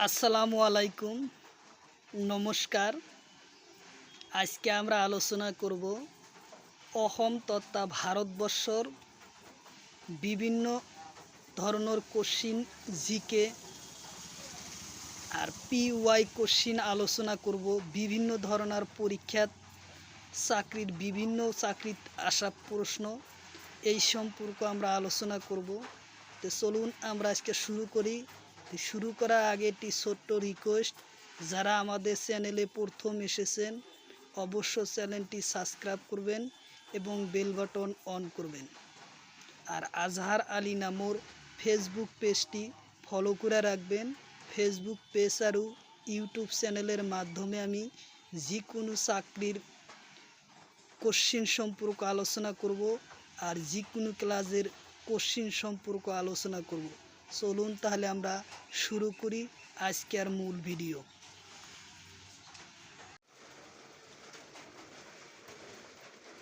আসসালামু আলাইকুম, নমস্কার। আজকে আমরা আলোচনা করব অসম তথা ভারতবর্ষর বিভিন্ন ধরনের কোশ্চিন জিকে আর পিওয়াই কোশ্চিন আলোচনা করব। বিভিন্ন ধরনের পরীক্ষাত চাকরির আসা প্রশ্ন এই সম্পর্কে আমরা আলোচনা করব। তো চলুন আমরা আজকে শুরু করি। শুরু করার আগে একটি ছোট্ট রিকোয়েস্ট, যারা আমাদের চ্যানেলে প্রথম এসেছেন অবশ্য চ্যানেলটি সাবস্ক্রাইব করবেন এবং বেল বাটন অন করবেন। আর আজহার আলী নামর ফেসবুক পেজটি ফলো করে রাখবেন। ফেসবুক পেজ আর ইউটিউব চ্যানেলের মাধ্যমে আমি যে কোনো চাকরির কোশ্চিন সম্পর্কে আলোচনা করব আর যে কোনো ক্লাসের কোশ্চিন সম্পর্কে আলোচনা করব। চলুন তাহলে আমরা শুরু করি আজকের মূল ভিডিও।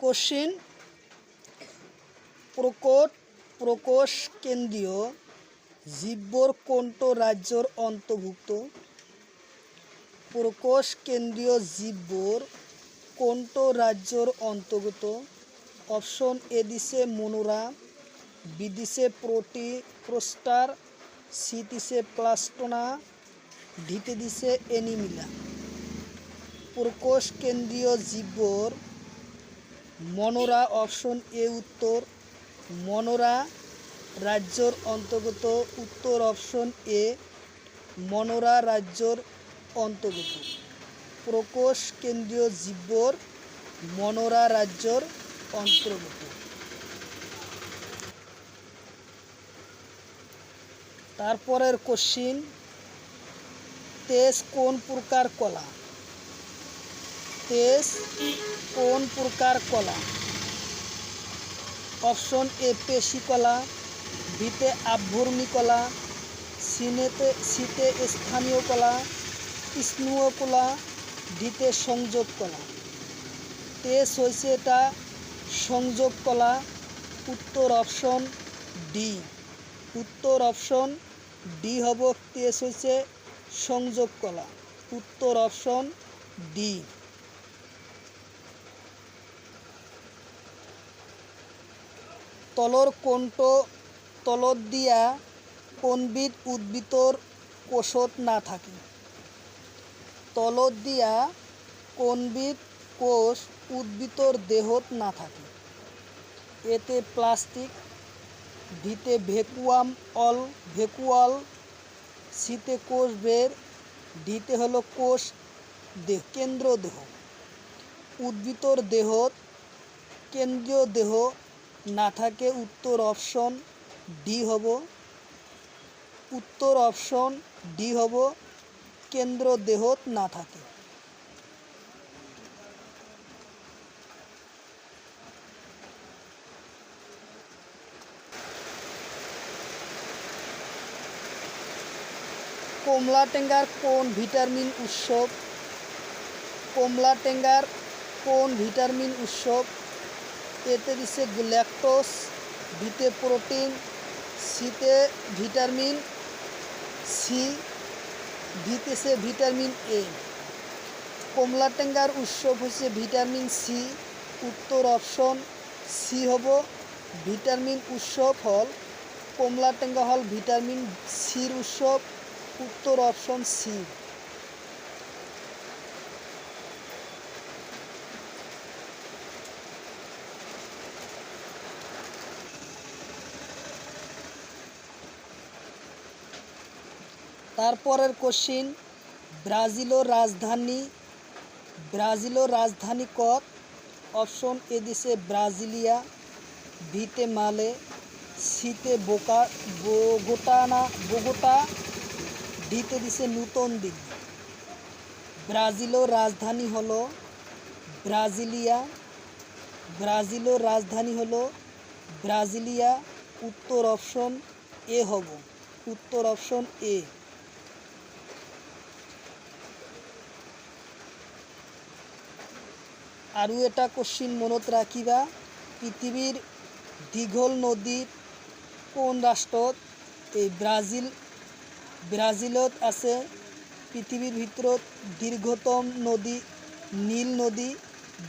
কোশ্চিন: প্রকোষ কেন্দ্রীয় জীবর কোনটো রাজ্যর অন্তর্ভুক্ত? প্রকোষ কেন্দ্রীয় জীবর কোনটো রাজ্যর অন্তর্গত? অপশন এ দিছে মনোরা, বি দিছে প্রোস্টার, সি দিছে প্লাস্টোনা, ডিতে দিছে এনিমিলা। প্রকোষ কেন্দ্রীয় জীবর মনোরা, অপশন এ উত্তর। মনোরা রাজ্যর অন্তর্গত, উত্তর অপশন এ মনোরা রাজ্যর অন্তর্গত। প্রকোষ কেন্দ্রীয় জীবর মনোরা রাজ্যর অন্তর্গত। তারপরের কোশ্চিন: তেজ কোন প্রকার কলা? তেজ কোন প্রকার কলা? অপশন এ পেশি কলা, বিতে আভ্যন্তরীণ কলা, সিতে স্থানীয় কলা, স্নায়ু কলা, ডিতে সংযোগ কলা। তেজ হয়েছে এটা সংযোগ কলা, উত্তর অপশন ডি। উত্তর অপশন ডি হব, তেজ হয়েছে সংযোগ কলা, উত্তর অপশন ডি। তলর কোনটো তলত দিয়া কোনবিধ উদ্ভিদর কোষত না থাকে? তলত দিয়া কোনবিধ কোষ উদ্ভিদর দেহত না থাকে? এতে প্লাস্টিক, ভিতে ভ্যাকুয়াল, সিতে কোষ বের, ডিতে হলো কোষ দেহ, কেন্দ্র দেহ। উদ্ভিদর দেহত কেন্দ্রীয় দেহ না থাকে, উত্তর অপশন ডি হব। উত্তর অপশন ডি হব, কেন্দ্র দেহত না থাকে। কমলাটেঙ্গার কোন ভিটামিন উৎস? কমলাটেঙ্গার কোন ভিটামিন উৎস? এতে দিচ্ছে ল্যাকটোজ, বিতে প্রোটিন, সিতে ভিটামিন সি, ডিতেছে ভিটামিন এ। কমলাটেঙ্গার উৎস হচ্ছে ভিটামিন সি, উত্তর অপশন সি হব। ভিটামিন উৎস হল কমলাটেঙ্গা হল ভিটামিন সির উৎস, উত্তর অপশন সি। তারপরের কোশ্চিন: ব্রাজিলের রাজধানী কত? অপশন এ দিছে ব্রাজিলিয়া, বিতে মালে, সিতে বোগোটা, ডিতে দিছে নতুন দিল্লি। ব্রাজিলের রাজধানী হলো ব্রাজিলিয়া। ব্রাজিলের রাজধানী হলো ব্রাজিলিয়া, উত্তর অপশন এ হব। উত্তর অপশন এ। আৰু এটা কোশ্চিন মনত রাখিবা, পৃথিবীর দীঘল নদী কোন রাষ্ট্রত? এই ব্রাজিলত আছে। পৃথিৱীৰ ভিতৰত দীৰ্ঘতম নদী নীল নদী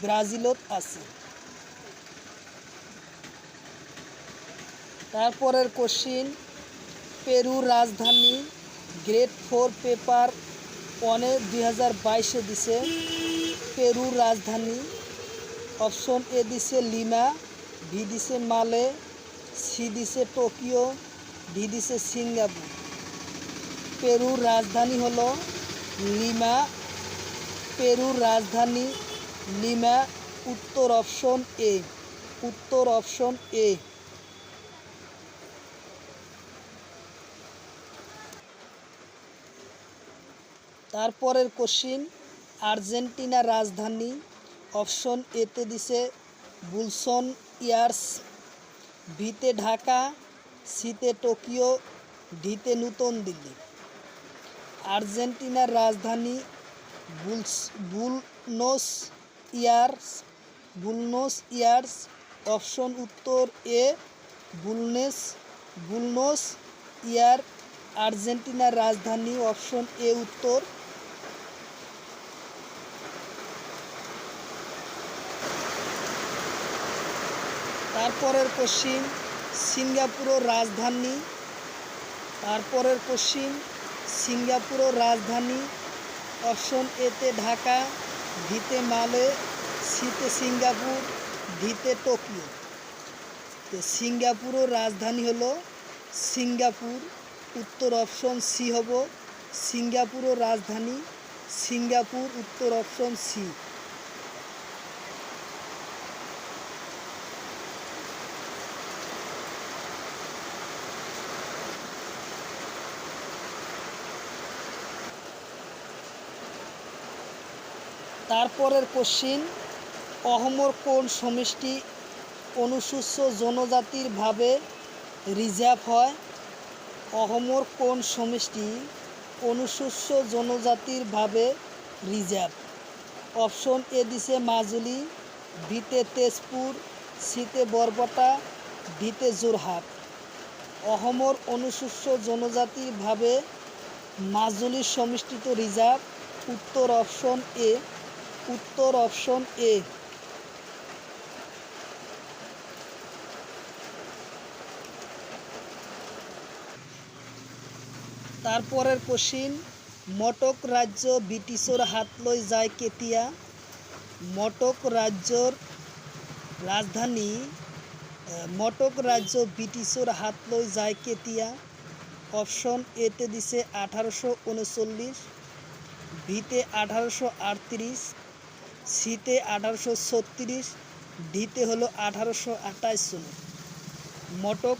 ব্রাজিলত আছে। তারপরের কোশ্চিন, পেরুর রাজধানী গ্রেট ফোর পেপার 2022 দিছে পেরুর রাজধানী। অপশন এ দিছে লিমা, বি দিছে মালে, সি দিছে টোকিও, ডি দিছে সিঙ্গাপুর। পেরুর রাজধানী হলো লিমা। পেরুর রাজধানী লিমা। উত্তর অপশন এ। উত্তর অপশন এ। তারপরের কোশ্চিন, আর্জেন্টিনার রাজধানী। অপশন এতে দিছে বুলসন ইয়ার্স, বিতে ঢাকা, সিতে টোকিও, ডিতে নতুন দিল্লি। আর্জেন্টিনার রাজধানী বুলনোস ইয়ার্স। বুলনোস ইয়ার্স। অপশন উত্তর এ বুলনোস ইয়ার আর্জেন্টিনার রাজধানী। অপশন এ উত্তর। তারপরের কোশ্চিন, সিঙ্গাপুরের রাজধানী। তারপরের কোশ্চিন, সিঙ্গাপুরের রাজধানী। অপশন এতে ঢাকা, ডিতে মালে, সিতে সিঙ্গাপুর, ডিতে টোকিও। তো সিঙ্গাপুরের রাজধানী হলো সিঙ্গাপুর। উত্তর অপশন সি হব সিঙ্গাপুরের রাজধানী সিঙ্গাপুর। উত্তর অপশন সি। তারপরের কোশ্চিন, অহমর কোন সমষ্টি অনুসূচিত জনজাতির ভাবে রিজার্ভ হয়? অহমর কোন সমষ্টি অনুসূচিত জনজাতির ভাবে রিজার্ভ? অপশন এ দিছে মাজুলি, বিতে তেজপুর, সিতে বরপেটা, ডিতে যোরহাট। অহমর অনুসূচিত জনজাতির ভাবে মাজুলির সমষ্টিত রিজার্ভ। উত্তর অপশন এ। উত্তর অপশন এ। তারপরের কোশ্চিন, মটক রাজ্য ব্রিটিছৰ হাতলৈ যায় কেতিয়া? মটক রাজ্যর রাজধানী মটক রাজ্য ব্রিটিছৰ হাতলৈ যায় কেতিয়া? অপশন এতে দিছে 1839, বিতে 1838, সিতে 1836, ডিতে হলো 1828 সন। মটক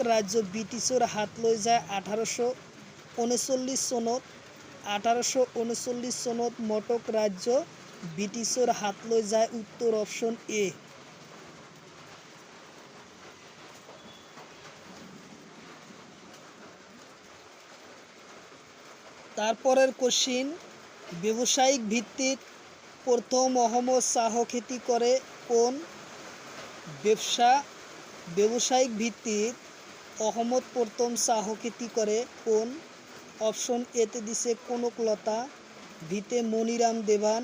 রাজ্য ব্রিটিছৰ হাতলৈ যায় 1839 চনত। 1839 চনত মটক রাজ্য ব্রিটিছৰ হাতলৈ যায়। উত্তর অপশন এ। তারপরের কোশ্চিন, ব্যবসায়িক ভিত্তিক প্রথম অহমদ চাহ খেতি করে কোন? ব্যবসায়িক ভিত্তিক অহমদ প্রথম চাহ খেতি করে কোন? অপশন এতে দিছে কনকলতা, বিতে মনিরাম দেবান,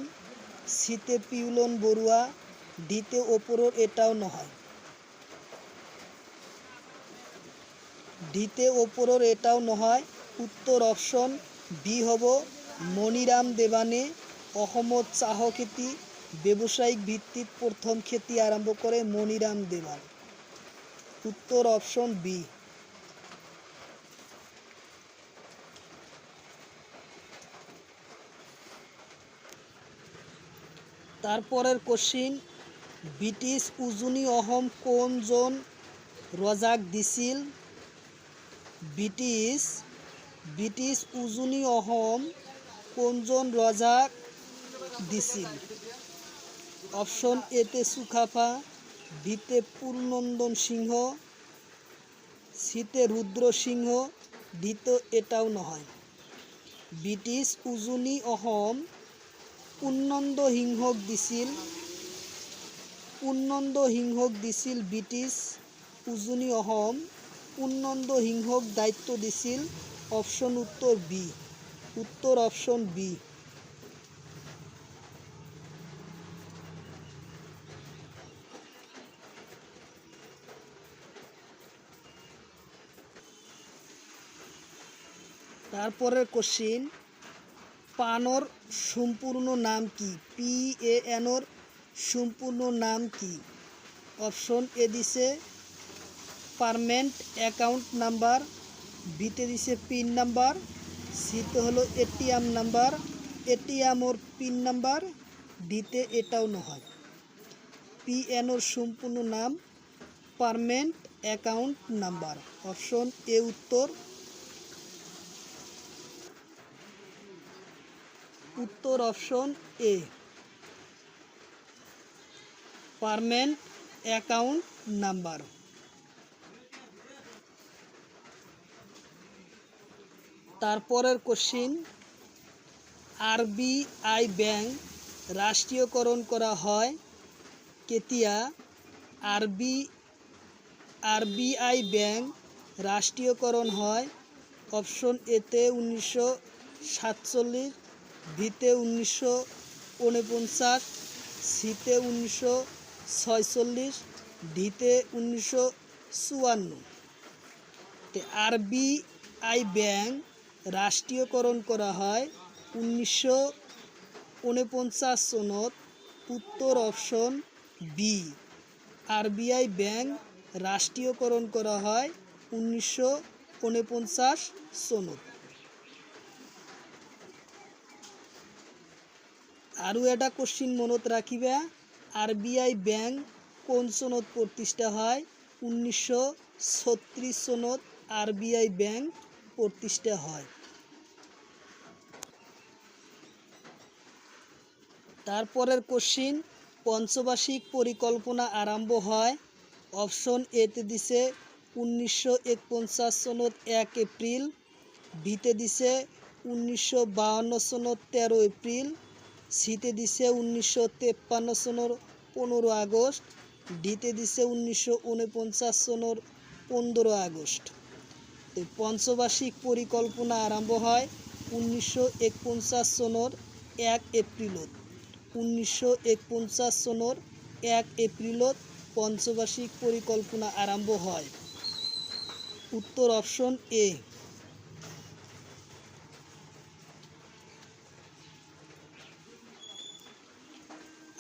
সিতে পিউলন বড়ুয়া, ডিতে ওপরের এটাও নহয়। ডিতে ওপরের এটাও নহয়। উত্তর অপশন বি হব মনিরাম দেবানে অহমদ চাহ খেতি ব্যবসায়িক ভিত্তিক প্রথম খেতি আরম্ভ করে মনিরাম দেবান। উত্তর অপশন বি। তারপরের কোশ্চিন, ব্রিটিশ উজনি অহম কোনজন রজাক দিছিল? ব্রিটিশ উজনি অহম কোনজন রজাক দিছিল? অপশন এতে সুখাফা, বিতে পূর্ণনন্দন সিংহ, সিতে রুদ্র সিংহ, ডিতে এটাও নহয়। ব্রিটিশ উজনি অহম পূর্ণনন্দ সিংহক দিছিল। পূর্ণনন্দ সিংহক দিছিল ব্রিটিশ উজনি অহম। পূর্ণনন্দ সিংহক দায়িত্ব দিছিল অপশন উত্তর বি। উত্তর অপশন বি। তারপরের কোশ্চিন, পানর সম্পূর্ণ নাম কি? PANর সম্পূর্ণ নাম কি? অপশন এ দিছে পারমানেন্ট অ্যাকাউন্ট নাম্বার, বিতে দিছে পিন নাম্বার, সিতে হলো এটিএম নাম্বার, এটিএমর পিন নাম্বার, ডিতে এটাও নয়। PANর সম্পূর্ণ নাম permanent account number. Option A উত্তর। উত্তর option A, permanent account number. তারপরের কোশ্চিন, RBI ব্যাংক রাষ্ট্রীয়করণ করা হয় কেতিয়া? RBI ব্যাংক রাষ্ট্রীয়করণ হয় অপশন এতে 1947, বিতে 1949, সিতে 1946, ডিতে 1954। RBI ব্যাংক রাষ্ট্রীয়করণ করা হয় 1949 সনত। উত্তর অপশন বি। RBI ব্যাংক রাষ্ট্রীয়করণ করা হয় 1949 সনত। আরও এটা কোশ্চিন মনত রাখিবা, RBI ব্যাংক কোন সনত প্রতিষ্ঠা হয়? 1936 সনত RBI ব্যাংক প্রতিষ্ঠা হয়। তারপরের কোশ্চিন, পঞ্চবার্ষিক পরিকল্পনা আরম্ভ হয় অপশন এতে দিছে 1949 সনত 1 এপ্রিল, বিতে দিছে 1952 সনত 13 এপ্রিল, সিতে দিছে 1953 সনের 15 আগস্ট, ডিতে দিছে 1949 সনের 15 আগস্ট। পঞ্চবার্ষিক পরিকল্পনা আরম্ভ হয় 1949 সনের 1 এপ্রিলত। 1949 সনের 1 এপ্রিলত পঞ্চবার্ষিক পরিকল্পনা আরম্ভ হয়। উত্তর অপশন এ।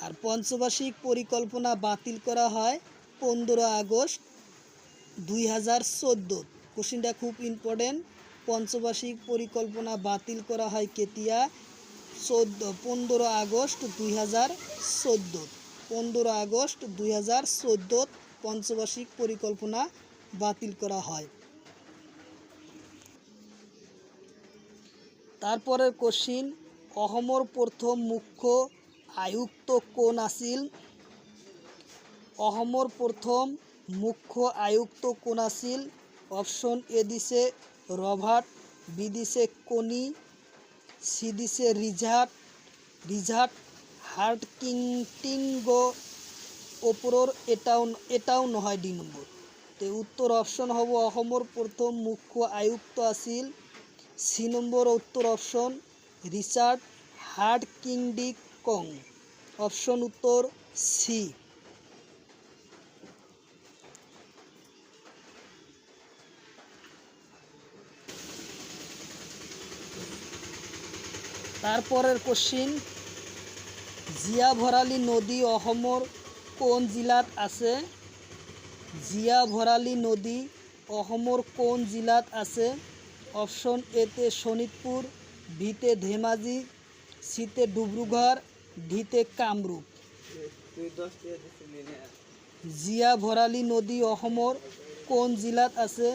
আর পঞ্চবার্ষিক পরিকল্পনা বাতিল করা হয় 15 আগস্ট 2014। কোশ্চিনটা খুব ইম্পর্টেন্ট। পঞ্চবার্ষিক পরিকল্পনা বাতিল করা হয় কেতিয়া? 15 আগস্ট 2014। 15 আগস্ট 2014 পঞ্চবার্ষিক পরিকল্পনা বাতিল করা হয়। তারপরের কোশ্চিন, অসমর প্রথম মুখ্য আয়ুক্ত কোন আছিল? অসমর প্রথম মুখ্য আয়ুক্ত কোন আছিল? অপশন এ দিছে রবার্ট, বি দিছে কনি, সি দিছে রিচার্ড হার্টকিংটিঙ্গ, ওপরের এটাও নহয় 2 নম্বর। তো উত্তর অপশন হব অসমর প্রথম মুখ্য আয়ুক্ত আছিল সি নম্বর উত্তর অপশন রিচার্ড হার্টকিংটিঙ্গ। অপশন উত্তর সি। তারপরের কোশ্চিন, জীয়াভৰালী নদী অসমৰ কোন জিলাত আছে? জীয়াভৰালী নদী অসমৰ কোন জিলাত আছে? অপশন এতে শোণিতপুর, বিতে ধেমাজি, সিতে ডিব্ৰুগড়, ডিতে কামৰূপ। জীয়াভৰালী নদী অসমৰ কোন জিলাত আছে?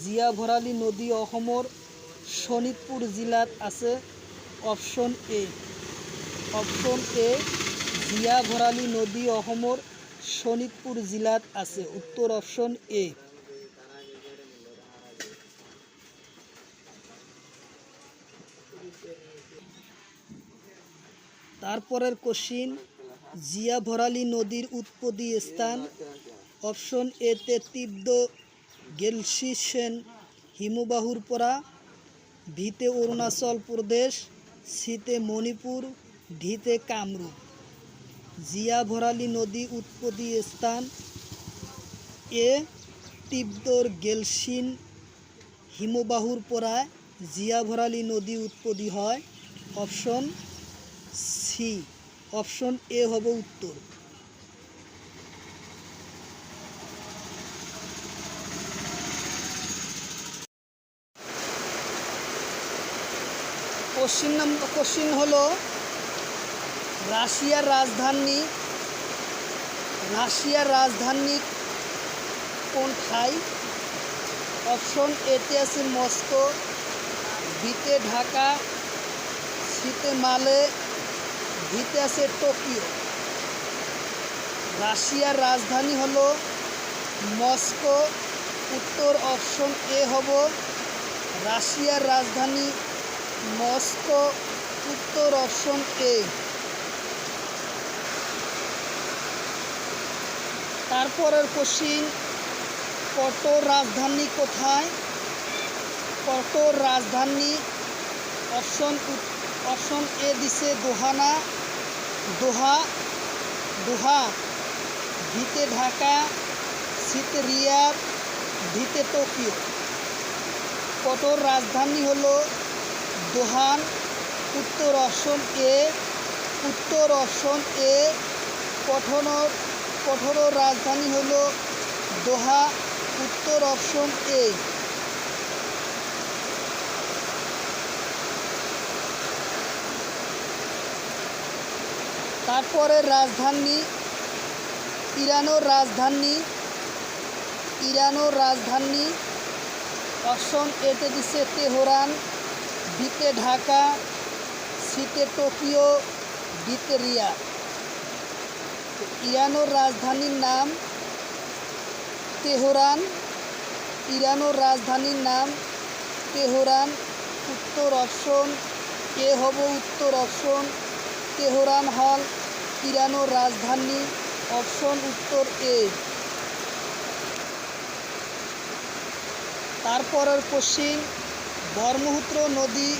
জীয়াভৰালী নদী অসমৰ শোণিতপুর জিলাত আছে। Option A. অপশন এ, জীয়াভৰালী নদী অসমৰ শোণিতপুর জিলাত আছে। উত্তর অপশন এ। তারপরের কোশ্চিন, জীয়াভৰালী নদীর উৎপত্তি স্থান? অপশন এতে তীব্র গেলসিসেন হিমবাহুর পরা, ভিতে অরুণাচল প্রদেশ, সিতে মণিপুর, ঢিতে কামরূপ। জিয়া ভরালী নদী উৎপত্তি স্থান এ তিব্বর গেলসিন হিমবাহুর পরায় জিয়া ভরালী নদী উৎপত্তি হয়। অপশন সি, অপশন এ হবে উত্তর। কোশ্চিন হলো রাশিয়ার রাজধানী কোনটায়? অপশন এতে আছে মস্কো, বিতে ঢাকা, সিতে মালে, ভিতে আছে টোকিও। রাশিয়ার রাজধানী হলো মস্কো। উত্তর অপশন এ হবে রাশিয়ার রাজধানী মস্কো। উত্তর অপশন এ। তারপরের কোশ্চিন, কটোর রাজধানী কোথায়? কটোর রাজধানী অপশন এ দিছে দোহা, ভিতে ঢাকা, সিতে রিয়াদ, ভিতে টোকিও। কটোর রাজধানী হলো দোহান। উত্তর অপশন এ। উত্তর অপশন এ। কঠোর রাজধানী হলো দোহা। উত্তর অপশন এ। তারপরে রাজধানী ইরানের রাজধানী অপশন এতে দিছে তেহরান, বিতে ঢাকা, সিতে টোকিও, ডিতে রিয়াদ। ইরানের রাজধানীর নাম তেহরান। ইরানের রাজধানীর নাম তেহরান। উত্তর অপশন এ হবে উত্তর অপশন। তেহরান হল ইরানের রাজধানী। অপশন উত্তর এ। তারপরের কোশ্চিন, ব্রহ্মপুত্র নদী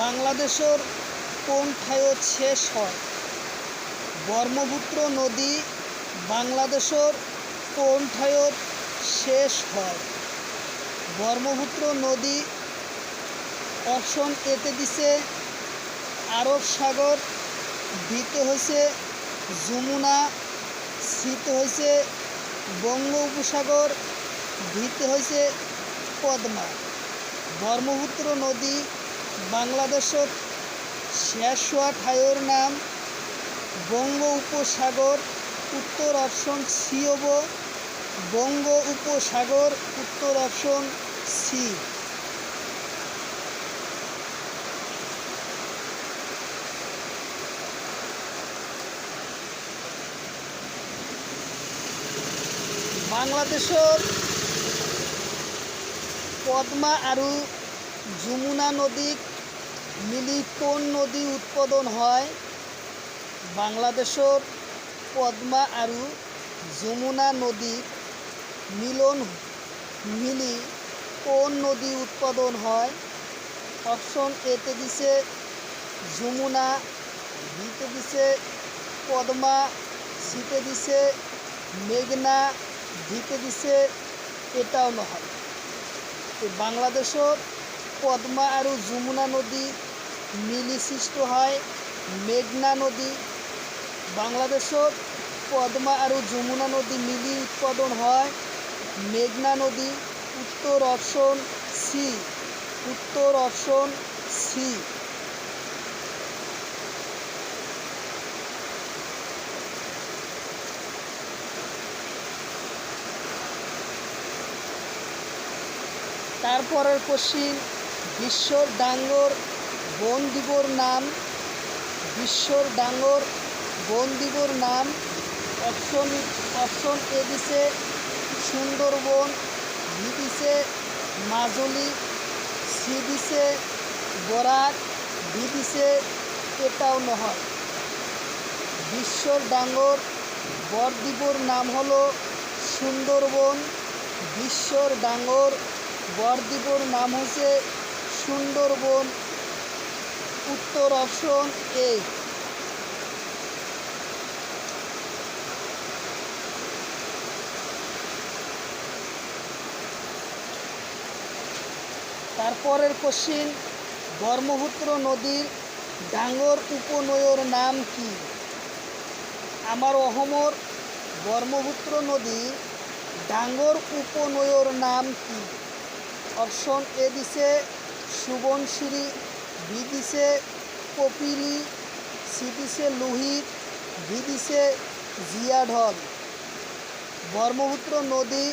বাংলাদেশের কোন ঠাইত শেষ হয়? ব্রহ্মপুত্র নদী বাংলাদেশের কোন ঠাইত শেষ হয়? ব্রহ্মপুত্র নদী অপশন এতে দিছে আরব সাগর, বিতে হয়েছে যমুনা, সিতে হয়েছে বঙ্গ উপসাগর, ভিতে হয়েছে পদ্মা। ব্রহ্মপুত্র নদী বাংলাদেশত শেষ হওয়া ঠাইয়ের নাম বঙ্গ উপসাগর। উত্তর অপশন সি হব বঙ্গ উপসাগর। উত্তর অপশন সি। বাংলাদেশের পদ্মা আৰু যমুনা নদীত মিলি কোন নদী উৎপাদন হয়? বাংলাদেশের পদ্মা আৰু যমুনা নদীত মিলি কোন নদী উৎপাদন হয়? অপশন এতে দিছে যমুনা, বিতে দিছে পদ্মা, সিতে দিছে মেঘনা, ভিতে দিছে এটাও নহয়। বাংলাদেশের পদ্মা আৰু যমুনা নদী মিলি সৃষ্টি হয় মেঘনা নদী। বাংলাদেশের পদ্মা আৰু যমুনা নদী মিলি উৎপাদন হয় মেঘনা নদী। উত্তর অপশন সি। উত্তর অপশন সি। তারপরের কোশ্চিন, বিশ্বর ডাঙ্গর বনদ্বীপর নাম? বিশ্বর ডাঙ্গর বনদ্বীপর নাম অপশন এ দিছে সুন্দরবন, বি দিছে মাজুলি, সি দিছে বরাক, ডি দিছে এটাও নহয়। বিশ্বর ডাঙ্গর বনদ্বীপর নাম হলো সুন্দরবন। বিশ্বর ডাঙ্গর বনদ্বীপর নাম হচ্ছে সুন্দরবন, উত্তর অপশন এ। তারপরের কোশ্চিন, ব্রহ্মপুত্র নদীর ডাঙর উপনৈর নাম কি? আমার অসমর ব্রহ্মপুত্র নদী ডাঙর উপনৈর নাম কি? অপশন এ দিছে সুবনশিরি, বি দিছে কপিলী, সি দিছে লোহিত, ডি দিছে জিয়াঢল। ব্রহ্মপুত্র নদী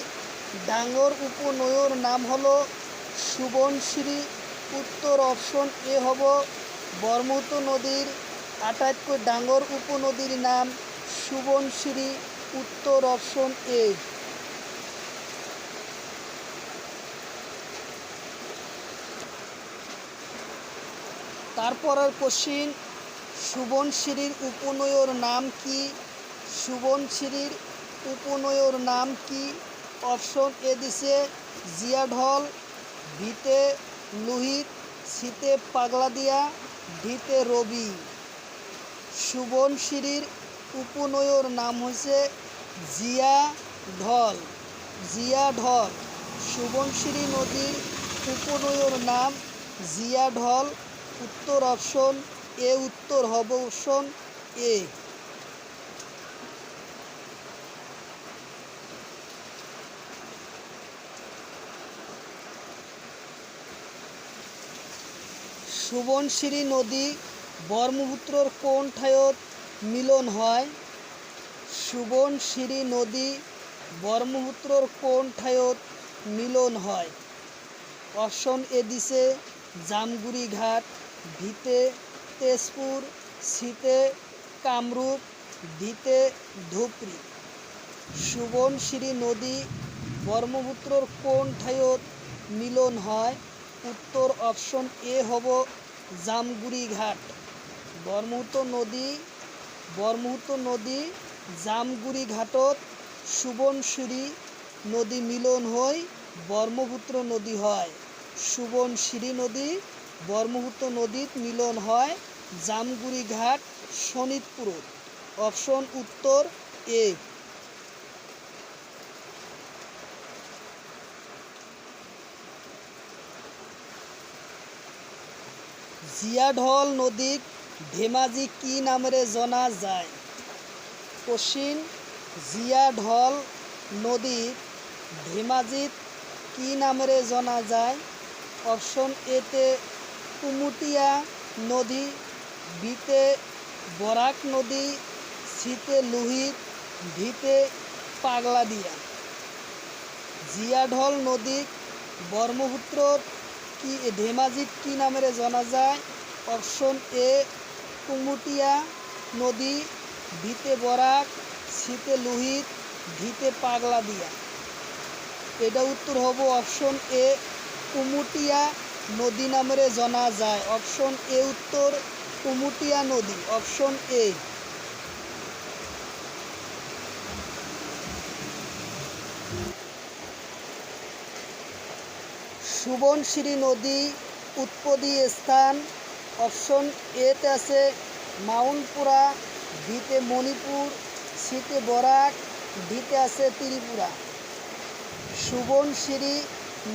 ডাঙর উপনৈর নাম হলো সুবনশিরি। উত্তর অপশন এ হব ব্রহ্মপুত্র নদীর আটাইতকৈ ডাঙর উপনদীর নাম সুবনশিরি। উত্তর অপশন এ। তারপরের কোশ্চিন, সুবনশিরির উপনৈর নাম কি? সুবনশিরির উপনৈর নাম কি? অপশন এ দিছে জিয়াঢল, বিতে লোহিত, সিতে পাগলাদিয়া, ডিতে রবি। সুবনশিরির উপনৈর নাম হয়েছে জিয়াঢল। জিয়াঢল। সুবনশিরি নদীর উপনৈর নাম জিয়াঢল। উত্তর অপশন এ। উত্তর হবে অপশন এ। সুবনশিরি নদী ব্রহ্মপুত্রর কোন ঠাইত মিলন হয়? সুবনশিরি নদী ব্রহ্মপুত্রর কোন ঠাইত মিলন হয়? অপশন এ দিছে জামগুড়ি ঘাট, বিতে তেজপুর, সিতে কামরূপ, ডিতে ধুবড়ী। সুবনশিরি নদী ব্রহ্মপুত্রর কোন ঠাইত মিলন হয়? উত্তর অপশন এ হব জামগুড়ি ঘাট। ব্রহ্মপুত্র নদী জামগুড়ি ঘাটত সুবনশিরি নদী মিলন হয়ে ব্রহ্মপুত্র নদী হয়। সুবনশিরি নদী ব্রহ্মপুত্র নদীত মিলন হয় জামগুড়ি ঘাট শোণিতপুরত। অপশন উত্তর এ। জিয়াঢল নদীক ধেমাজি কি নামেৰে জনা যায়? কোশ্চিন, জিয়াঢল নদীক ধেমাজিত কি নামেৰে জনা যায়? অপশন এতে কুমুটিয়া নদী, বিতে বরাক নদী, সিতে লোহিত, ডিতে পাগলাদিয়া। জিয়াঢল নদীক ব্রহ্মপুত্রত কি ধেমাজিত কি নামেৰে জনা যায়? অপশন এ কুমুটিয়া নদী, বিতে বরাক, সিতে লোহিত, ডিতে পাগলাদিয়া। এটা উত্তর হব অপশন এ কুমুটিয়া নদী নামেৰে জনা যায়। অপশন এ উত্তর কুমুটিয়া নদী। Option A. সুবনশিরি নদী উৎপত্তি স্থান। অপশন এতে আছে মাউন্টপুরা, বিতে মণিপুর, সিতে বরাক, ডিতে আছে ত্রিপুরা। সুবনশিরি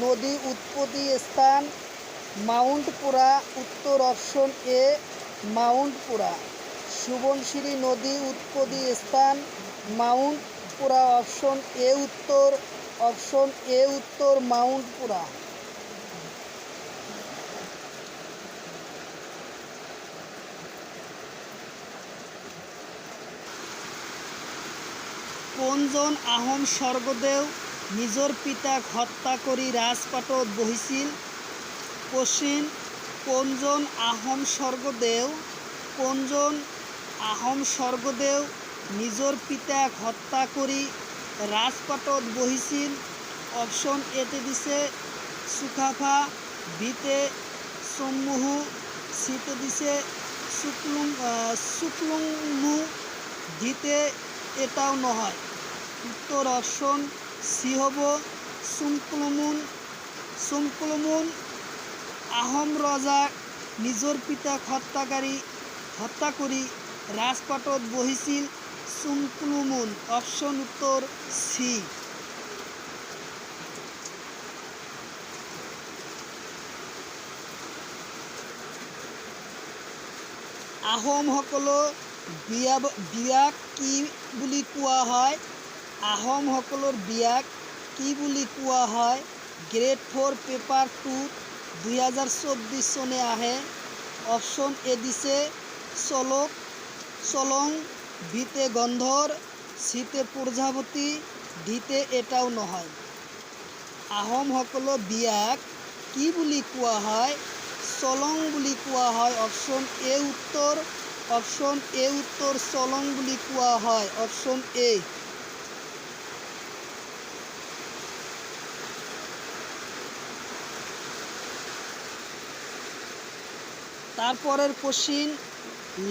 নদী উৎপত্তি স্থান মাউন্টপুরা। উত্তর অপশন এ মাউন্টপুরা। সুবনশিরি নদী উৎপত্তি স্থান মাউন্টপুরা। অপশন এ উত্তর। অপশন এ উত্তর মাউন্টপুরা। কোনজন আহোম স্বৰ্গদেউ নিজৰ পিতাক হত্যা কৰি ৰাজপাটত বহিছিল? কোশ্চিন, কোনজন আহোম স্বৰ্গদেউ নিজৰ পিতাক হত্যা কৰি ৰাজপাটত বহিছিল? অপশন এতে দিছে চুকাফা, বিতে চুমুহু, সিতে দিছে চুকলুংমু, ডিতে এটাও নহয়। উত্তর অপশন সি হব চুমকুলুমুন। আহোম রজা নিজর পিতাক হত্যা করি রাজপাটত বহিছিল চুমকুলুমুন। অপশন উত্তর সি। আহোমসকলৰ বিয়াক কি বুলি কোৱা হয়? আহোমসকলৰ বিয়াক কি বুলি কোৱা হয়? গ্ৰেড 4 পেপাৰ 2 2024 চনে আহে। অপশন এ দিছে চলং, বিতে গন্ধর, সিতে প্রজাপতি, ডিতে এটাও নহয়। আহোমসকলৰ বিয়াক কি বুলি কোৱা হয়? চলং বুলি কোৱা হয়। অপশন এ উত্তৰ। অপশন এ উত্তৰ, চলং বুলি কোৱা হয়। Option A. তারপরের কোশ্চিন,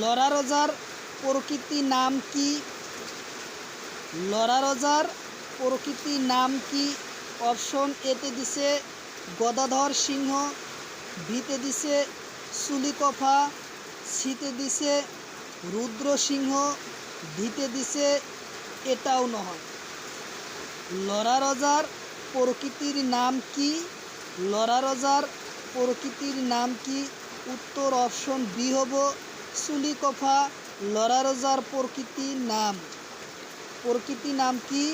লরা রজার প্রকৃতি নাম কি? লরা রজার প্রকৃতি নাম কি? অপশন এতে দিছে গদাধর সিংহ, বিতে দিছে চুলিকফা, সিতে দিছে রুদ্র সিংহ, ডিতে দিছে এটাও নহয়। লরা রজার প্রকৃতির নাম কি? লরা রজার প্রকৃতির নাম কি? উত্তর অপশন বি হব চুলিকফা। লরা রজার প্রকৃতি নাম কি?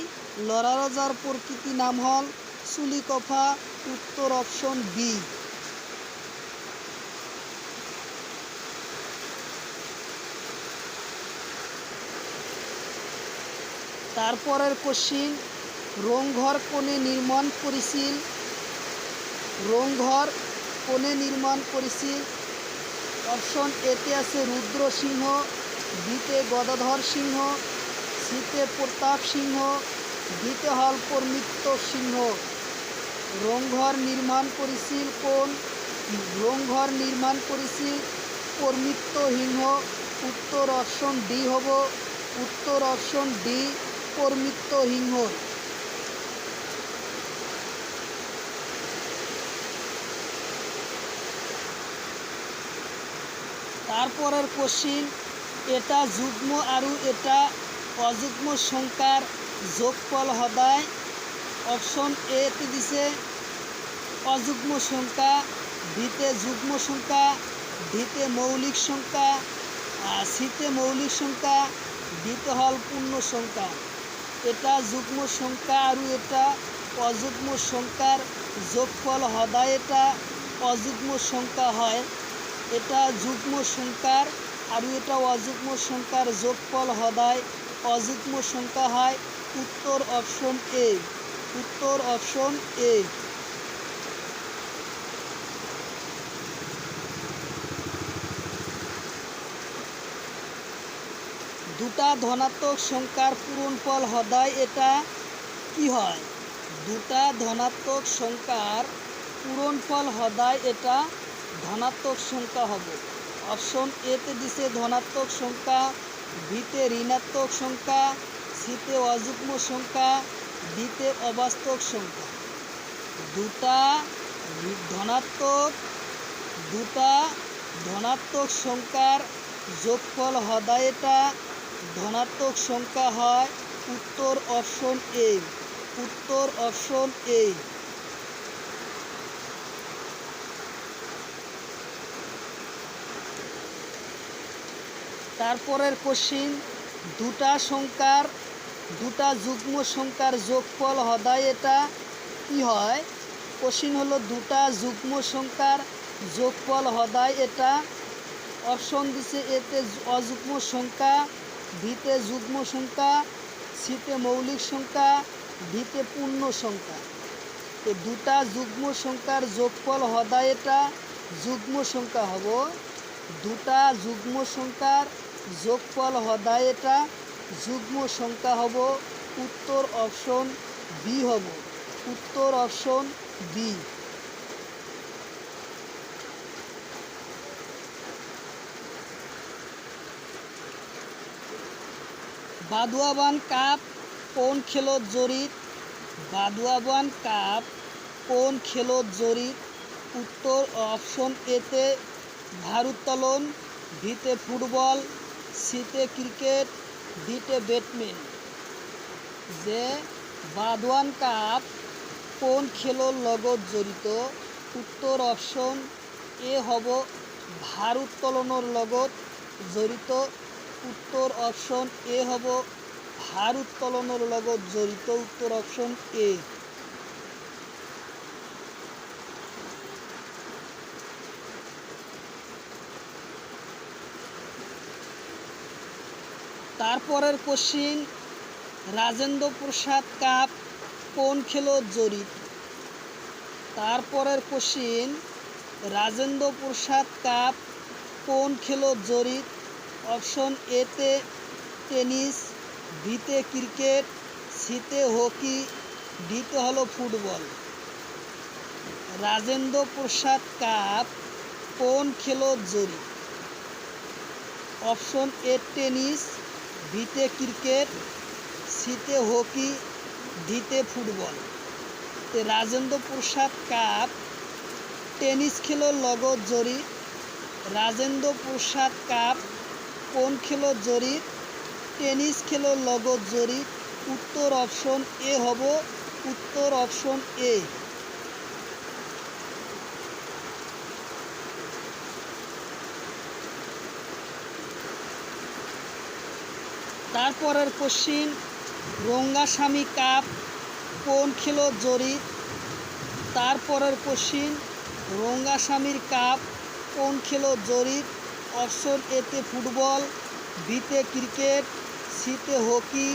লরা রজার প্রকৃতি নাম হল চুলিকফা। উত্তর অপশন বি। তারপরের কোশ্চিন, রংঘর কোনে নির্মাণ করেছিল? রংঘর কোনে নির্মাণ করেছিল? অপশন এতে আছে রুদ্র সিংহ, বিতে গদাধর সিংহ, সিতে প্রতাপ সিংহ, ডিতে হল পরমিত্র সিংহ। রংঘর নির্মাণ করেছিল কোন? রংঘর নির্মাণ করেছিল পরমিত্র সিংহ। উত্তর অপশন ডি হব। উত্তর অপশন ডি, পরমিত্র সিংহ। তারপরের কোশ্চিন, এটা যুগ্ম আর এটা অযুগ্ম সংখ্যার যোগফল হদায়। অপশন এতে দিছে অযুগ্ম সংখ্যা, বিতে যুগ্ম সংখ্যা, ডিতে মৌলিক সংখ্যা, সিতে মৌলিক সংখ্যা, ডিতে হল পূর্ণ সংখ্যা। এটা যুগ্ম সংখ্যা আর এটা অযুগ্ম সংখ্যার যোগফল হদায় এটা অযুগ্ম সংখ্যা হয়। এটা যুগ্ম সংখ্যার আর এটা অযুগ্ম সংখ্যার যোগফল হদায় অযুগ্ম সংখ্যা হয়। উত্তর অপশন এ। উত্তর অপশন এ। দুটা ধনাত্মক সংখ্যার পূরণফল হদায় এটা কি হয়? দুটা ধনাত্মক সংখ্যার পূরণফল হদায় এটা ধনাত্মক সংখ্যা হবে। অপশন এতে দিছে ধনাত্মক সংখ্যা, বিতে ঋণাত্মক সংখ্যা, সিতে অযুগ্ম সংখ্যা, ডিতে অবাস্তব সংখ্যা। দুটা ধনাত্মক সংখ্যার যোগফল হদায় এটা ধনাত্মক সংখ্যা হয়। উত্তর অপশন এ। উত্তর অপশন এ। তারপরের কোশ্চিন, দুটা যুগ্ম সংখ্যার যোগফল হদায় এটা কি হয়? কোশ্চিন হলো দুটা যুগ্ম সংখ্যার যোগফল হদায় এটা। অপশন দিছে এতে অযুগ্ম সংখ্যা, বিতে যুগ্ম সংখ্যা, সিতে মৌলিক সংখ্যা, ডিতে পূর্ণ সংখ্যা। তো দুটা যুগ্ম সংখ্যার যোগফল হদায় এটা যুগ্ম সংখ্যা হব। দুটা যুগ্ম সংখ্যার যোগফল হদায় এটা যুগ্ম সংখ্যা হব। উত্তর অপশন বি হব। উত্তর অপশন বি। বাদুয়াবান কাপ কোন খেলত জড়িত? বাদুয়াবান কাপ কোন খেলত জড়িত? উত্তর অপশন এতে ভারোত্তোলন, বিতে ফুটবল, সিতে ক্রিকেট, ডিতে ব্যাডমিন্টন। যে বাদওয়ান কাপ কোন খেলোর লগত জড়িত? উত্তর অপশন এ হব ভারোত্তোলনের লগত জড়িত। উত্তর অপশন এ হব ভারোত্তোলনের লগত জড়িত। উত্তর অপশন এ। তারপরের কোশ্চিন, রাজেন্দ্র প্রসাদ কাপ কোন খেলোর জড়িত? তারপরের কোশ্চিন, রাজেন্দ্র প্রসাদ কাপ কোন খেলোর জড়িত? অপশন এতে টেনিস, বিতে ক্রিকেট, সিতে হকি, ডিতে হলো ফুটবল। রাজেন্দ্র প্রসাদ কাপ কোন খেলোর জড়িত? অপশন এ টেনিস, বিতে ক্রিকেট, সিতে হকি, ডিতে football. Rajendra Prasad cup tennis খেলোর লগত জড়িত। রাজেন্দ্র প্রসাদ কাপ কোন খেলোর জড়িত? টেনিস খেলোর লগত জড়িত। উত্তর অপশন এ হব। উত্তর অপশন এ। তারপরের কোশ্চিন, রঙ্গাস্বামী কাপ কোন খেলোর জড়িত? তারপরের কোশ্চিন, রঙ্গাস্বামীর কাপ কোন খেলোর জড়িত? অপশন এতে ফুটবল, বিতে ক্রিকেট, সিতে হকি,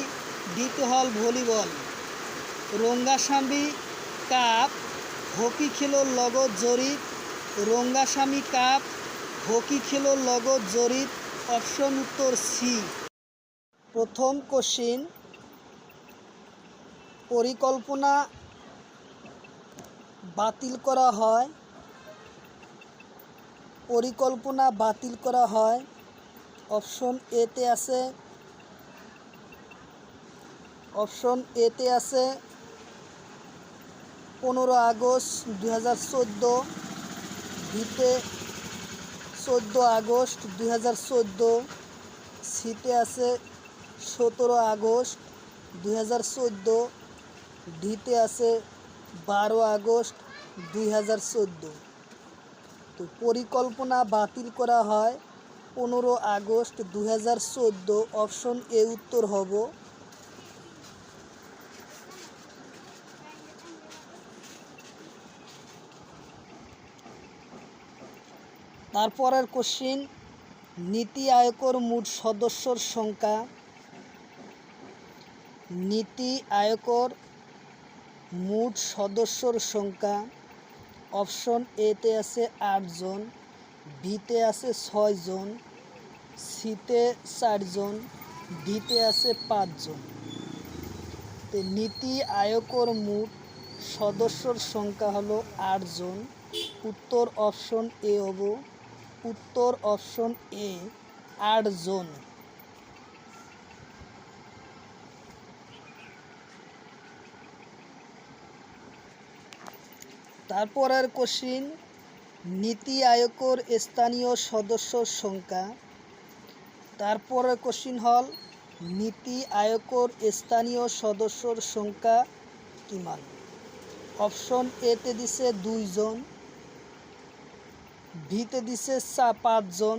ডিতে হল ভলিবল। রঙ্গাস্বামী কাপ হকি খেলোর লগত জড়িত। রঙ্গাস্বামী কাপ হকি খেলোর লগত জড়িত। অপশন উত্তর সি। প্রথম কোশ্চিন, পরিকল্পনা বাতিল করা হয়। পরিকল্পনা বাতিল করা হয়। অপশন এতে আছে, অপশন এতে আছে 15 আগস্ট 2014, বিতে 14 আগস্ট 2014, সিতে আছে 17 আগস্ট 2014, ডিতে আছে 12 আগস্ট 2014। তো পরিকল্পনা বাতিল করা হয় 15 আগস্ট 2014। অপশন এ উত্তর হব। তারপরের কোশ্চিন, নীতি আয়োগের মোট সদস্যর সংখ্যা। নীতি আয়োগের মোট সদস্যর সংখ্যা। অপশন এতে আছে 8 জন, বিতে আছে 6 জন, সিতে 4 জন, ডিতে আছে 5 জন। তো নীতি আয়োগের মোট সদস্যর সংখ্যা হলো 8 জন। উত্তর অপশন এ হব। উত্তর অপশন এ, 8 জন। তারপরের কোশ্চিন, নীতি আয়োগের স্থানীয় সদস্যর সংখ্যা। তারপরের কোশ্চিন হল, নীতি আয়োগের স্থানীয় সদস্যর সংখ্যা কিমান? অপশন এতে দিছে 2 জন, বিতে দিছে 5 জন,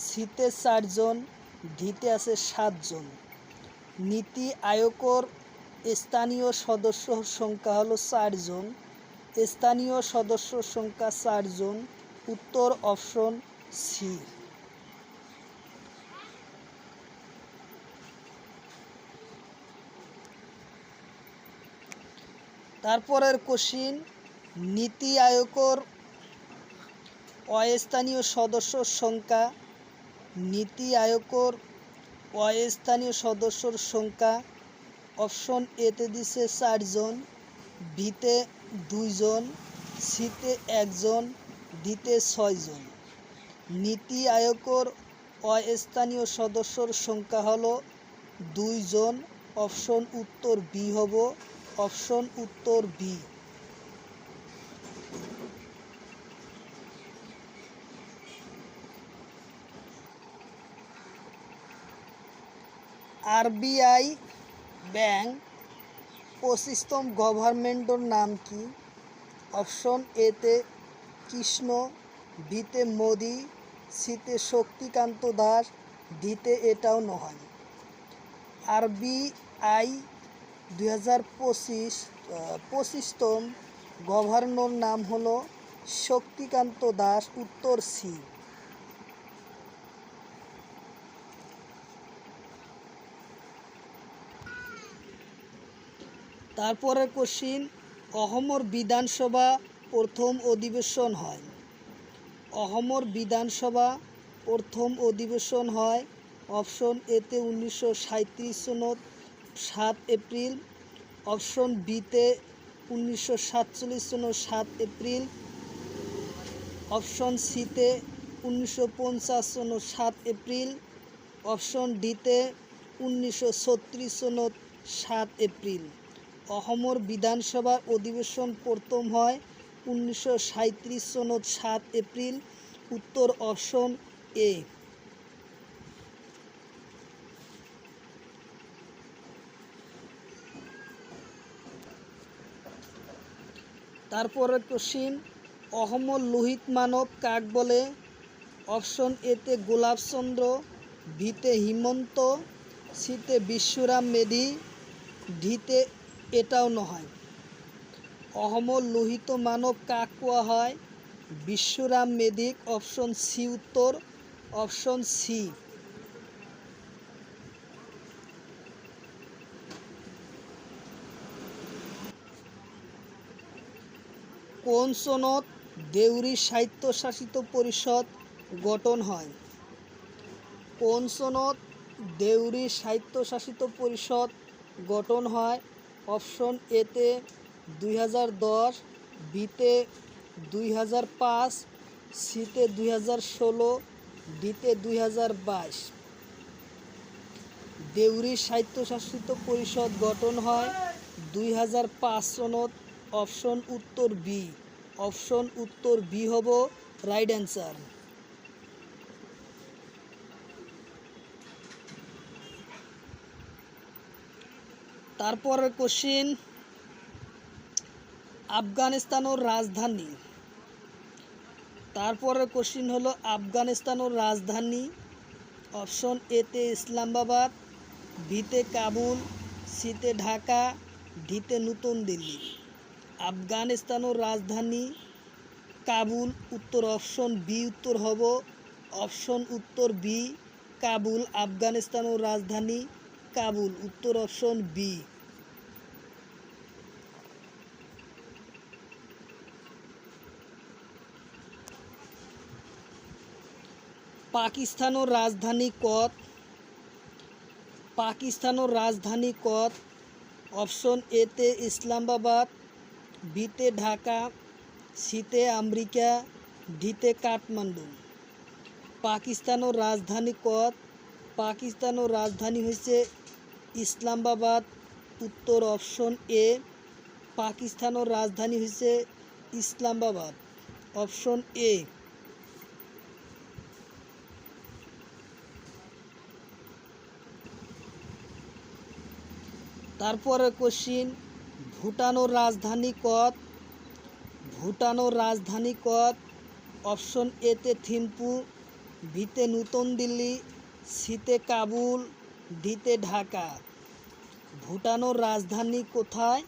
সিতে 4 জন, ডিতে আছে 7 জন। নীতি আয়োগের স্থানীয় সদস্যর সংখ্যা হলো 4 জন। স্থানীয় সদস্যর সংখ্যা 4 জন। উত্তর অপশন সি। তারপরের কোশ্চিন, নীতি আয়োগের অস্থানীয় সদস্যর সংখ্যা। নীতি আয়োগের অস্থানীয় সদস্যর সংখ্যা। অপশন এতে দিছে 4 জন, বিতে 2 জন, সিতে 1 জন, ডিতে 6 জন। নীতি আয়োগের অস্থানীয় সদস্যর সংখ্যা হলো 2 জন। অপশন উত্তর বি হব। অপশন উত্তর বি। আরবিআই ব্যাংক 25তম গভর্নমেন্টর নাম কি? অপশন এতে কৃষ্ণ, বিতে মোদি, সিতে শক্তিকান্ত দাস, ডিতে এটাও নয়। আরবিআই 2025তম গভর্নর নাম হলো শক্তিকান্ত দাস, উত্তর সি। তারপরের কোশ্চিন, অহমর বিধানসভা প্রথম অধিবেশন হয়। অহমর বিধানসভা প্রথম অধিবেশন হয় অপশন এতে 1937 সনত 7 এপ্রিল, অপশন বিতে 1947 সনত 7 এপ্রিল, অপশন সিতে 1950 সনত 7 এপ্রিল, অপশন ডিতে 1936 সনত 7 এপ্রিল। অহমর বিধানসভার অধিবেশন প্রথম হয় 1937 সনত 7 এপ্রিল, উত্তর অপশন এ। তারপরের কোশ্চিন, অহমর লোহিত মানব কাক বলে? অপশন এতে গোলাপচন্দ্র, বিতে হিমন্ত, সিতে বিশ্বরাম মেধি, ডিতে এটাও নয়। অহমর লোহিত মানব কাক কোয়া হয়? বিশ্বরাম মেধিক, অপশন সি উত্তর, অপশন সি। কোন সনত দেউরি স্বায়ত্তশাসিত পরিষদ গঠন হয়? কোন সনত দেউরি স্বায়ত্তশাসিত পরিষদ গঠন হয়? অপশন এতে 2010, বিতে 2005, সিতে 2016, ডিতে 2022। দেউরি স্বায়ত্তশাসিত পরিষদ গঠন হয় 2005 সনত, অপশন উত্তর বি। অপশন উত্তর বি হব রাইট অ্যান্সার। তারপরের কোশ্চিন, আফগানিস্তানের রাজধানী। তারপরের কোশ্চিন হলো আফগানিস্তানের রাজধানী। অপশন এতে ইসলামাবাদ, বিতে কাবুল, সিতে ঢাকা, ডিতে নতুন দিল্লি। আফগানিস্তানের রাজধানী কাবুল, উত্তর অপশন বি উত্তর হব, অপশন উত্তর বি কাবুল। আফগানিস্তানের রাজধানী কাবুল, উত্তর অপশন বি। পাকিস্তানের রাজধানী কত? পাকিস্তানের রাজধানী কত? অপশন এতে ইসলামাবাদ, বিতে ঢাকা, সিতে আমেরিকা, ডিতে কাঠমান্ডু। পাকিস্তানের রাজধানী কত? পাকিস্তানের রাজধানী হচ্ছে ইসলামাবাদ, উত্তর অপশন এ। পাকিস্তানের রাজধানী হচ্ছে ইসলামাবাদ, অপশন এ। তারপরে কোশ্চিন, ভুটানের রাজধানী কত? ভুটানের রাজধানী কত? অপশন এতে থিম্পু, বিতে নতুন দিল্লি, সিতে কাবুল, ডিতে ঢাকা। ভুটানের রাজধানী কোথায়?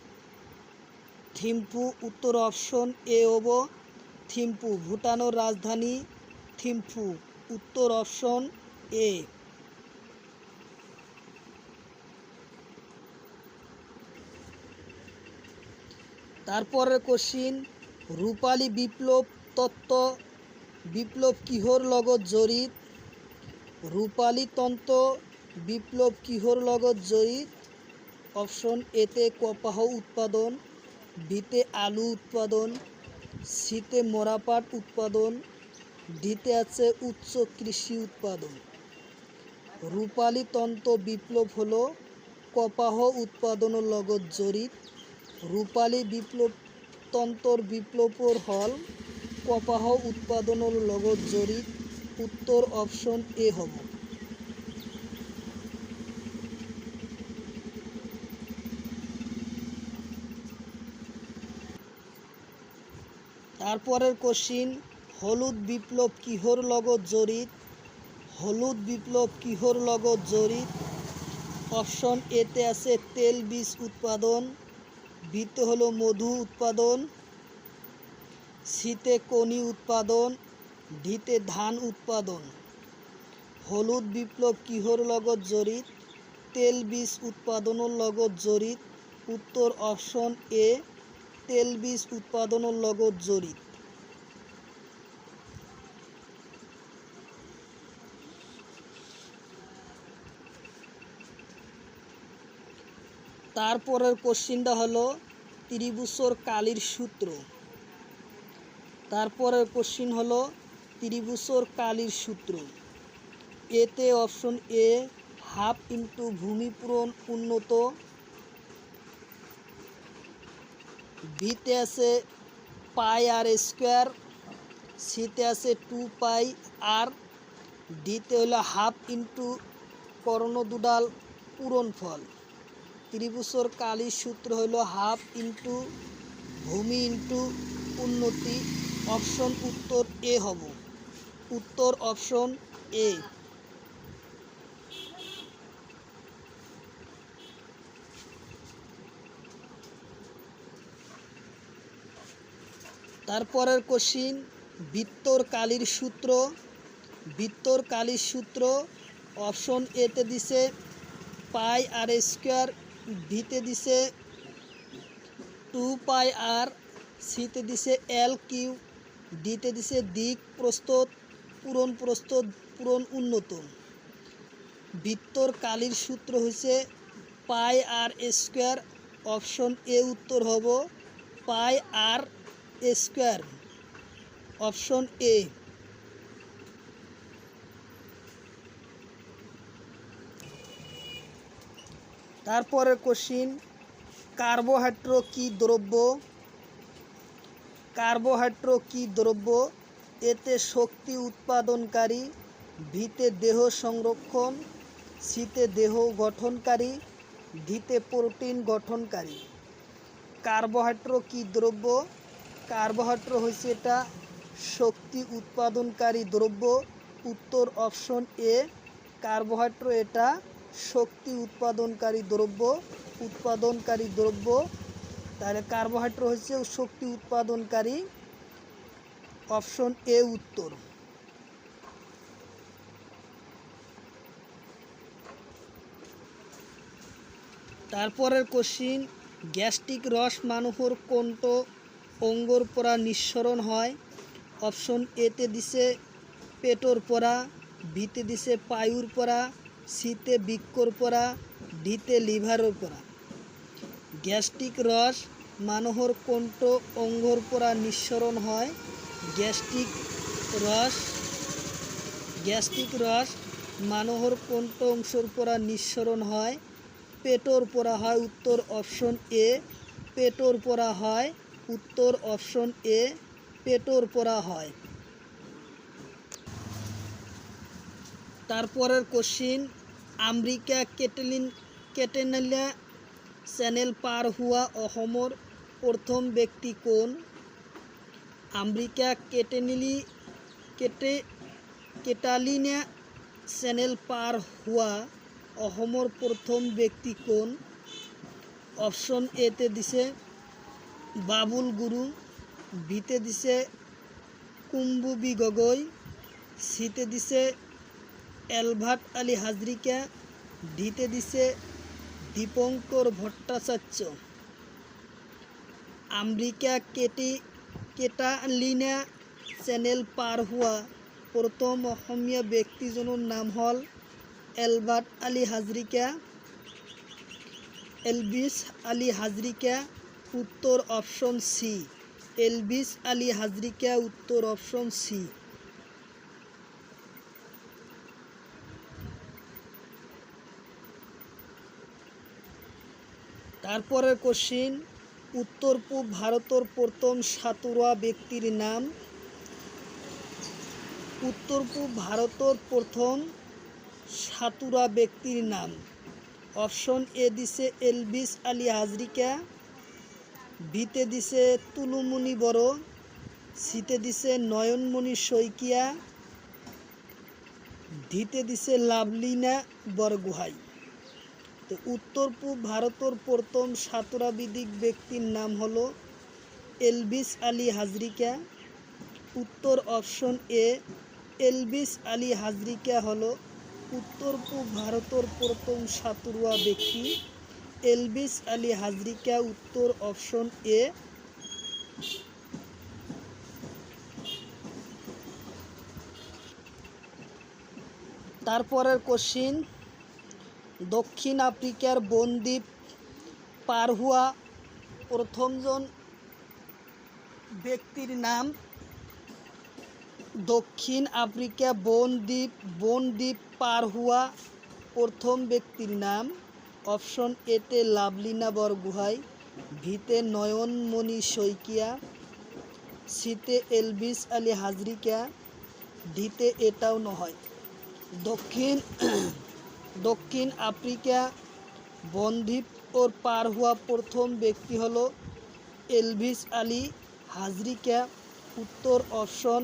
থিম্পু, উত্তর অপশন এ হব থিম্পু। ভুটানের রাজধানী থিম্পু, উত্তর অপশন এ। তারপরের কোশ্চিন, রূপালী বিপ্লব তত্ত্ব বিপ্লব কিহর লগত জড়িত? রূপালী তন্ত্র বিপ্লব কিহর লগত জড়িত? অপশন এতে কপাহ উৎপাদন, বিতে আলু উৎপাদন, সিতে মরাপাট উৎপাদন, ডিতে আছে উচ্চ কৃষি উৎপাদন। রূপালী তন্ত্র বিপ্লব হলো কপাহ উৎপাদনের লগত জড়িত। রূপালী বিপ্লব তন্ত্র বিপ্লবর হল কপাহ উৎপাদনের লগত জড়িত, উত্তর অপশন এ হব। তারপরের কোশ্চিন, হলুদ বিপ্লব কিহর লগত জড়িত? হলুদ বিপ্লব কিহর লগত জড়িত? অপশন এতে আছে তেল বীজ উৎপাদন, বিতে হলো মধু উৎপাদন, সিতে কণি উৎপাদন, ডিতে ধান উৎপাদন। হলুদ বিপ্লব কিহর লগত জড়িত? তেল বীজ উৎপাদনের লগত জড়িত। উত্তর অপশন এ, তেল বীজ উৎপাদনের লগত জড়িত। তারপরের কোশ্চিনটা হলো ত্রিভুজের কালির সূত্র। তারপরের কোশ্চিন হলো ত্রিভুজের কালির সূত্র। এতে অপশন এ হাফ ইন্টু ভূমি পূরণ উন্নত, বিতে আছে পাই আর স্কোয়ার, সিতে আছে 2 পাই আর, ডিতে হলো হাফ ইন্টু কর্ণ দুডাল পূরণফল। ত্রিভুজের কালির সূত্র হলো হাফ ইন্টু ভূমি ইন্টু উন্নতি। অপশন উত্তর এ হব। উত্তর অপশন এ। তারপরের কোশ্চিন, বৃত্তর কালির সূত্র। বৃত্তর কালির সূত্র অপশন এতে দিছে পাই আর স্কোয়ার, বিতে দিছে 2 পাই আর, সিতে দিছে এল কিউ, ডিতে দিছে দিক প্রস্তুত পূরণ উন্নত। বৃত্তর কালির সূত্র হচ্ছে পাই আর স্কোয়ার। অপশন এ উত্তর হব পাই আর স্কোয়ার। Option A. তারপরের কোশ্চিন, কার্বোহাইড্রেট কি দ্রব্য? কার্বোহাইড্রেট কি দ্রব্য? এতে শক্তি উৎপাদনকারী, বিতে দেহ সংরক্ষণ, সিতে দেহ গঠনকারী, ডিতে প্রোটিন গঠনকারী। কার্বোহাইড্রেট কি দ্রব্য? কার্বোহাইড্রেট হচ্ছে এটা শক্তি উৎপাদনকারী দ্রব্য। উত্তর অপশন এ, কার্বোহাইড্রেট এটা শক্তি উৎপাদনকারী দ্রব্য। তাহলে কার্বোহাইড্রেট হচ্ছে শক্তি উৎপাদনকারী। অপশন এ উত্তর। তারপরের কোশ্চিন, গ্যাস্ট্রিক রস মানুষের কোনটো অঙ্গর পরা নিঃসরণ হয়? অপশন এতে দিছে পেটর পরা, বিতে দিছে পায়ুর পরা, সিতে বৃক্কর পরা, ডিতে লিভারের পরা। গ্যাস্ট্রিক রস মানুষের কোনটো অঙ্গর পরা নিঃসরণ হয়? গ্যাস্ট্রিক রস মানুষের কোনটো অংশর পরা নিঃসরণ হয়? পেটর পরা হয়। উত্তর অপশন এ, পেটর পরা হয়। উত্তর অপশন এ, পেটর পরা হয়। তারপরের কোশ্চিন, আমেরিকা কেটেনেলা চ্যানেল পার হোৱা অসমৰ প্রথম ব্যক্তি কোন? আমেরিকা কেটালিনা চ্যানেল পার হোৱা অসমৰ প্রথম ব্যক্তি কোন? অপশন এতে দিছে বাবুল গুরু, বিতে দিছে কুম্বুবি গগৈ, সিতে দিছে এলবার্ট আলী হাজরিকা, ডিতে দিছে Dipankar Bhattacharya. America Catalina channel পার হোৱা প্রথম অসমীয়া ব্যক্তিজনৰ নাম হল এলবার্ট আলী হাজরিকা, এলভিছ আলী হাজরিকা। উত্তর option C, Elvis Ali Hazarika. উত্তর অপশন সি। তারপরের কোশ্চিন, উত্তর পূব ভারতের প্রথম সাঁতোরা ব্যক্তির নাম? উত্তর পূব ভারতের প্রথম সাঁতোরা ব্যক্তির নাম। অপশন এ দিছে এলভিছ আলী হাজরিকা, বিতে দিছে তুলুমণি বড়ো, সিতে দিছে নয়নমণি শইকিয়া, ডিতে দিছে লাভলিনা বরগোহাঁই। তো উত্তর পূর্ব ভারতের প্রথম সাঁতোরাবিদিক ব্যক্তির নাম হলো এলভিস আলী হাজরিকা। উত্তর option A Elvis Ali Hazarika হলো উত্তর পূর্ব ভারতের প্রথম সাঁতোরুয়া ব্যক্তি। এলভিস আলী হাজরিকা উত্তর অপশন এ। তারপরের কোশ্চিন, দক্ষিণ আফ্রিকার বনদ্বীপ পার হওয়া প্রথমজন ব্যক্তির নাম। দক্ষিণ আফ্রিকা বনদ্বীপ পার হওয়া প্রথম ব্যক্তির নাম। অপশন এতে লাভলিনা বরগোহাঁই, ভিতে নয়নমণি শইকিয়া, সিতে এলভিস আলী হাজরিকা, ডিতে এটাও নয়। দক্ষিণ আফ্রিকা বনদ্বীপ ওর পার হওয়া প্রথম ব্যক্তি হলো এলভিস আলী হাজরিকা। উত্তর অপশন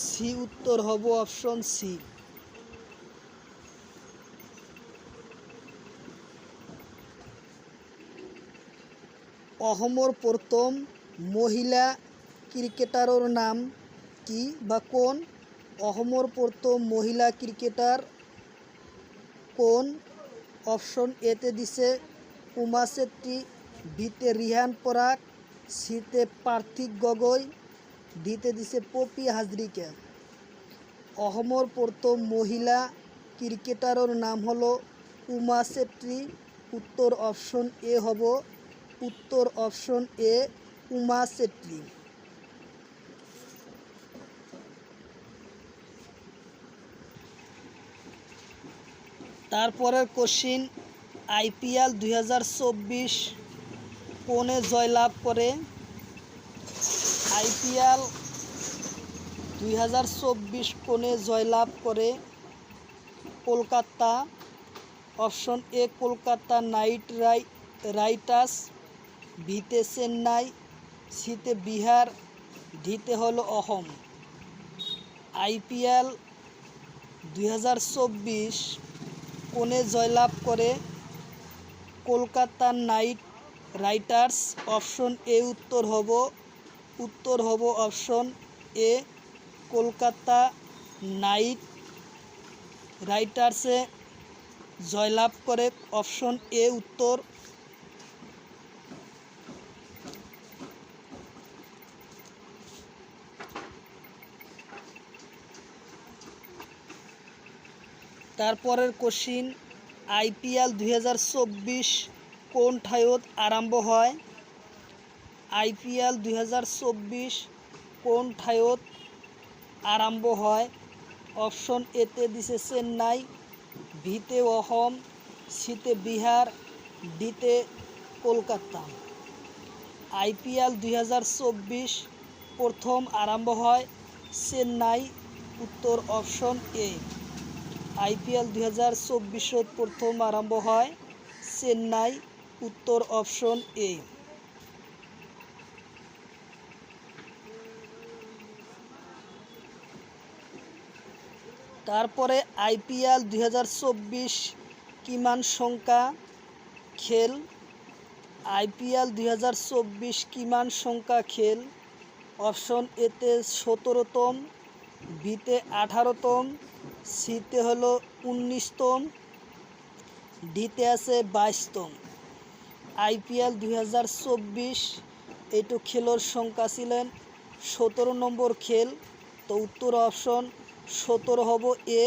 সি, উত্তর হব অপশন সি। অসমর প্রথম মহিলা ক্রিকেটারের নাম কি বা কোন? অসমর প্রথম মহিলা ক্রিকেটার কোন? অপশন এতে দিছে উমা চেত্রী, বিতে রিহান পরাগ, সিতে পার্থিক গগৈ, ডিতে দিছে পপি হাজরিকা। অসমর প্রথম মহিলা ক্রিকেটারের নাম হলো উমা চেত্রী। উত্তর অপশন এ হব উত্তর অপশন এ, উমা চেত্রী। তারপরের কোশ্চিন, আইপিএল 2024 কোনে জয়লাভ করে? আইপিএল 2024 কোনে জয়লাভ করে? Kolkata. Option A Kolkata night Riders, ভিতে চেন্নাই, সিতে বিহার, ডিতে হলো অসম। আইপিএল 2024 কোনে জয়লাভ করে? Kolkata night Riders. Option A উত্তর হব অপশন এ, কলকাতা নাইট রাইডার্সে জয়লাভ করে। অপশন এ উত্তর। তারপরের কোশ্চিন, আইপিএল 2024 কোন ঠাইত আরম্ভ হয়? আইপিএল 2024 কোন ঠাইত আরম্ভ হয়? অপশন এতে দিছে চেন্নাই, ভিতে অসম, সিতে বিহার, ডিতে কলকাতা। আইপিএল 2024 প্রথম আরম্ভ হয় চেন্নাই। উত্তর অপশন এ। আইপিএল 2024 প্রথম আরম্ভ হয় চেন্নাই। উত্তর অপশন এ। তারপরে আইপিএল 2024 কিমান সংখ্যা খেল? আইপিএল 2024 কিমান সংখ্যা খেল? অপশন এতে 17তম, বিতে 18তম, সিতে হলো 19তম, ডিতে আছে 22তম। আইপিএল 2024 এইটো খেলোর সংখ্যা ছিলেন 17 নম্বর খেল। তো উত্তর অপশন 17 হব এ।